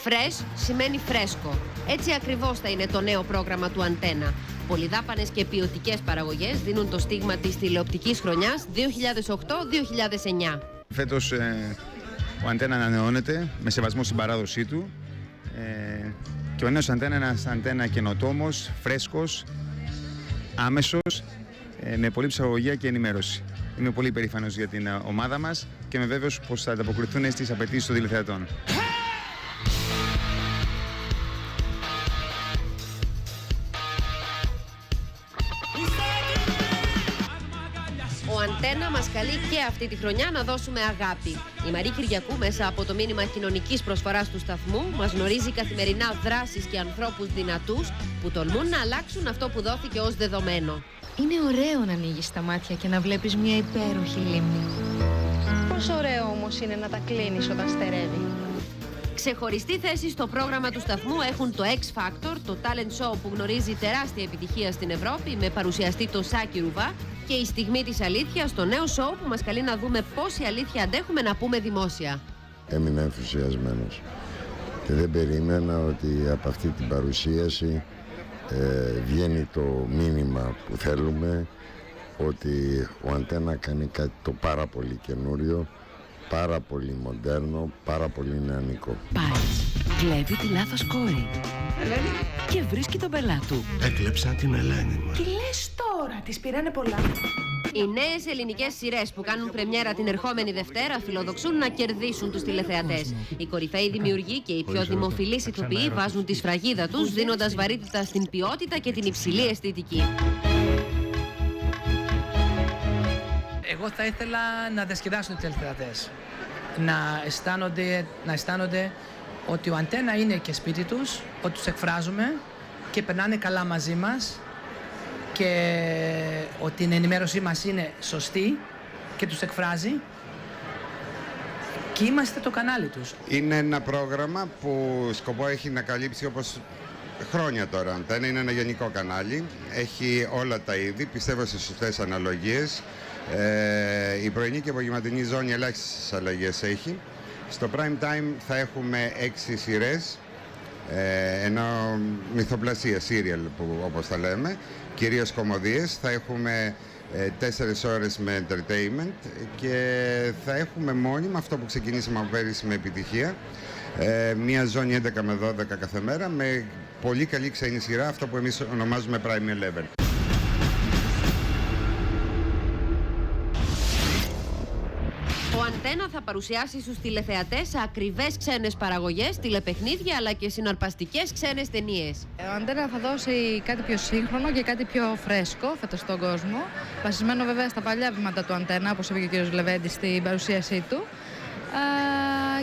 Fresh σημαίνει φρέσκο. Έτσι ακριβώς θα είναι το νέο πρόγραμμα του Αντένα. Πολυδάπανες και ποιοτικές παραγωγές δίνουν το στίγμα της τηλεοπτικής χρονιάς 2008-2009. Φέτος ο Αντένα ανανεώνεται με σεβασμό στην παράδοσή του και ο νέος Αντένα είναι ένας Αντένα καινοτόμος, φρέσκος, άμεσος, με πολλή ψυχολογία και ενημέρωση. Είμαι πολύ περήφανος για την ομάδα μας και είμαι βέβαιος πως θα ανταποκριθούν στις απαιτήσεις των τηλεθεατών. Ο Αντένα μας καλεί και αυτή τη χρονιά να δώσουμε αγάπη. Η Μαρή Κυριακού, μέσα από το μήνυμα κοινωνικής προσφοράς του σταθμού, μας γνωρίζει καθημερινά δράσεις και ανθρώπους δυνατούς που τολμούν να αλλάξουν αυτό που δόθηκε ως δεδομένο. Είναι ωραίο να ανοίγεις τα μάτια και να βλέπεις μια υπέροχη λίμνη. Πόσο ωραίο όμως είναι να τα κλείνεις όταν στερεύει. Ξεχωριστή θέση στο πρόγραμμα του σταθμού έχουν το X Factor, το talent show που γνωρίζει τεράστια επιτυχία στην Ευρώπη με παρουσιαστή το Σάκη Ρουβά, και η στιγμή της αλήθειας, το νέο show που μας καλεί να δούμε πόση αλήθεια αντέχουμε να πούμε δημόσια. Έμεινα ενθουσιασμένος και δεν περίμενα ότι από αυτή την παρουσίαση βγαίνει το μήνυμα που θέλουμε, ότι ο Αντένα κάνει κάτι το πάρα πολύ καινούριο, πάρα πολύ μοντέρνο, πάρα πολύ νεανικό. Πάει, κλέβει τη λάθος κόρη. Ελένη. Και βρίσκει τον πελάτου. Έκλεψα την Ελένη μου. Τι λες τώρα, της πήρανε πολλά. Οι νέες ελληνικές σειρές που κάνουν πρεμιέρα την ερχόμενη Δευτέρα φιλοδοξούν να κερδίσουν τους τηλεθεατές. Οι κορυφαίοι δημιουργοί και οι πιο δημοφιλείς ηθοποιοί βάζουν τη σφραγίδα τους, δίνοντας βαρύτητα στην ποιότητα και την υψηλή αισθητική. Εγώ θα ήθελα να διασκεδάσουν τους τηλεθεατές. Να αισθάνονται ότι ο Αντένα είναι και σπίτι τους, ότι τους εκφράζουμε και περνάνε καλά μαζί μας και ότι η ενημέρωσή μας είναι σωστή και τους εκφράζει και είμαστε το κανάλι τους. Είναι ένα πρόγραμμα που σκοπό έχει να καλύψει, όπως χρόνια τώρα, Αντένα είναι ένα γενικό κανάλι, έχει όλα τα είδη, πιστεύω σε σωστές αναλογίες. Η πρωινή και απογευματινή ζώνη ελάχιστες αλλαγές έχει. Στο prime time θα έχουμε 6 σειρές, ενώ μυθοπλασία, serial όπως τα λέμε, κυρίως κωμωδίες. Θα έχουμε 4 ώρες με entertainment και θα έχουμε μόνιμα αυτό που ξεκινήσαμε από πέρυσι με επιτυχία, μία ζώνη 11 με 12 κάθε μέρα με πολύ καλή ξένη σειρά, αυτό που εμείς ονομάζουμε Prime 11. Ο Αντένα θα παρουσιάσει στους τηλεθεατές ακριβές ξένες παραγωγές, τηλεπαιχνίδια αλλά και συναρπαστικές ξένες ταινίες. Ο Αντένα θα δώσει κάτι πιο σύγχρονο και κάτι πιο φρέσκο φέτος στον κόσμο. Βασισμένο βέβαια στα παλιά βήματα του Αντένα, όπως είπε και ο κ. Λεβέντης στην παρουσίασή του.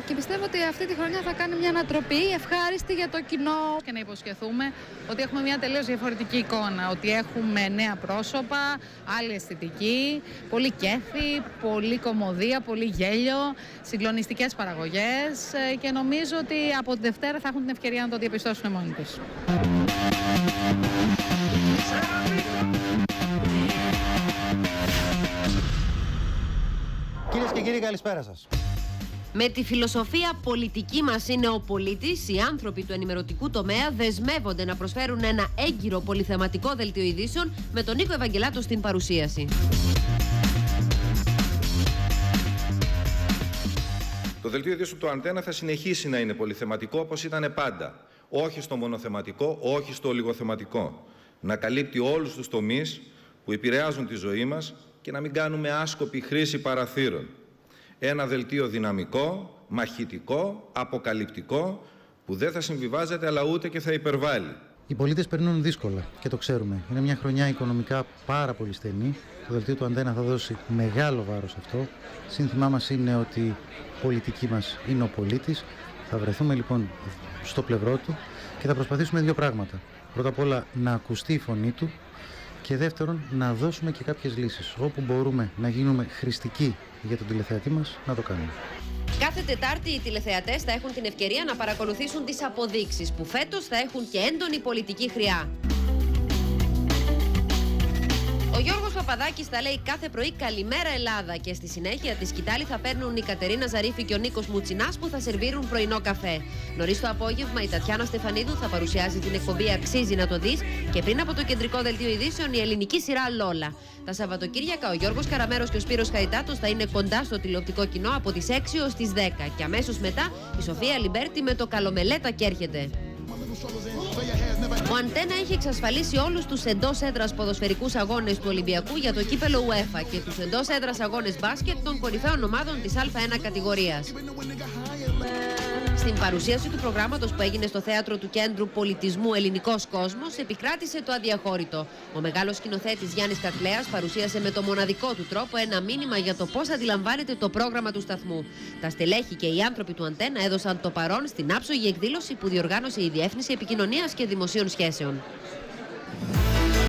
Και πιστεύω ότι αυτή τη χρονιά θα κάνει μια ανατροπή ευχάριστη για το κοινό. Και να υποσχεθούμε ότι έχουμε μια τελείως διαφορετική εικόνα. Ότι έχουμε νέα πρόσωπα, άλλη αισθητική, πολύ κέφι, πολύ κωμωδία, πολύ γέλιο, συγκλονιστικές παραγωγές. Και νομίζω ότι από τη Δευτέρα θα έχουν την ευκαιρία να το διαπιστώσουν μόνοι τους. Κυρίες και κύριοι, καλησπέρα σας. Με τη φιλοσοφία «Πολιτική μας είναι ο πολίτης», οι άνθρωποι του ενημερωτικού τομέα δεσμεύονται να προσφέρουν ένα έγκυρο πολυθεματικό δελτίο ειδήσεων με τον Νίκο Ευαγγελάτο στην παρουσίαση. Το δελτίο ειδήσεων του Αντένα θα συνεχίσει να είναι πολυθεματικό όπως ήταν πάντα. Όχι στο μονοθεματικό, όχι στο ολιγοθεματικό. Να καλύπτει όλους τους τομείς που επηρεάζουν τη ζωή μας και να μην κάνουμε άσκοπη χρήση παραθύρων. Ένα δελτίο δυναμικό, μαχητικό, αποκαλυπτικό, που δεν θα συμβιβάζεται αλλά ούτε και θα υπερβάλλει. Οι πολίτες περνούν δύσκολα και το ξέρουμε. Είναι μια χρονιά οικονομικά πάρα πολύ στενή. Το δελτίο του Αντένα θα δώσει μεγάλο βάρος αυτό. Σύνθημά μας είναι ότι η πολιτική μας είναι ο πολίτης. Θα βρεθούμε λοιπόν στο πλευρό του και θα προσπαθήσουμε 2 πράγματα. Πρώτα απ' όλα να ακουστεί η φωνή του και δεύτερον να δώσουμε και κάποιες λύσεις. Όπου μπορούμε να γίνουμε χρηστικοί για τον τηλεθεατή μας, να το κάνουμε. Κάθε Τετάρτη οι τηλεθεατές θα έχουν την ευκαιρία να παρακολουθήσουν τις αποδείξεις που φέτος θα έχουν και έντονη πολιτική χρειά. Ο Ο Γιώργος Παπαδάκης θα λέει κάθε πρωί «Καλημέρα Ελλάδα» και στη συνέχεια τη σκητάλη θα παίρνουν η Κατερίνα Ζαρίφη και ο Νίκος Μουτσινάς που θα σερβίρουν πρωινό καφέ. Νωρίς το απόγευμα η Τατιάνα Στεφανίδου θα παρουσιάζει την εκπομπή «Αξίζει να το δεις» και πριν από το κεντρικό δελτίο ειδήσεων η ελληνική σειρά «Λόλα». Τα Σαββατοκύριακα ο Γιώργος Καραμέρος και ο Σπύρος Χαϊτάτος θα είναι κοντά στο τηλεοπτικό κοινό από τις 6 ως τις 10 και αμέσως μετά η Σοφία Λιμπέρτη με το «Καλομελέτα» και έρχεται. Ο Αντένα έχει εξασφαλίσει όλους τους εντός έδρας ποδοσφαιρικούς αγώνες του Ολυμπιακού για το κύπελο UEFA και τους εντός έδρας αγώνες μπάσκετ των κορυφαίων ομάδων της Α1 κατηγορίας. Στην παρουσίαση του προγράμματος που έγινε στο Θέατρο του Κέντρου Πολιτισμού Ελληνικός Κόσμος επικράτησε το αδιαχώρητο. Ο μεγάλος σκηνοθέτης Γιάννης Κακλέας παρουσίασε με το μοναδικό του τρόπο ένα μήνυμα για το πώς αντιλαμβάνεται το πρόγραμμα του σταθμού. Τα στελέχη και οι άνθρωποι του Αντένα έδωσαν το παρόν στην άψογη εκδήλωση που διοργάνωσε η Διεύθυνση Επικοινωνίας και Δημοσίων Σχέσεων.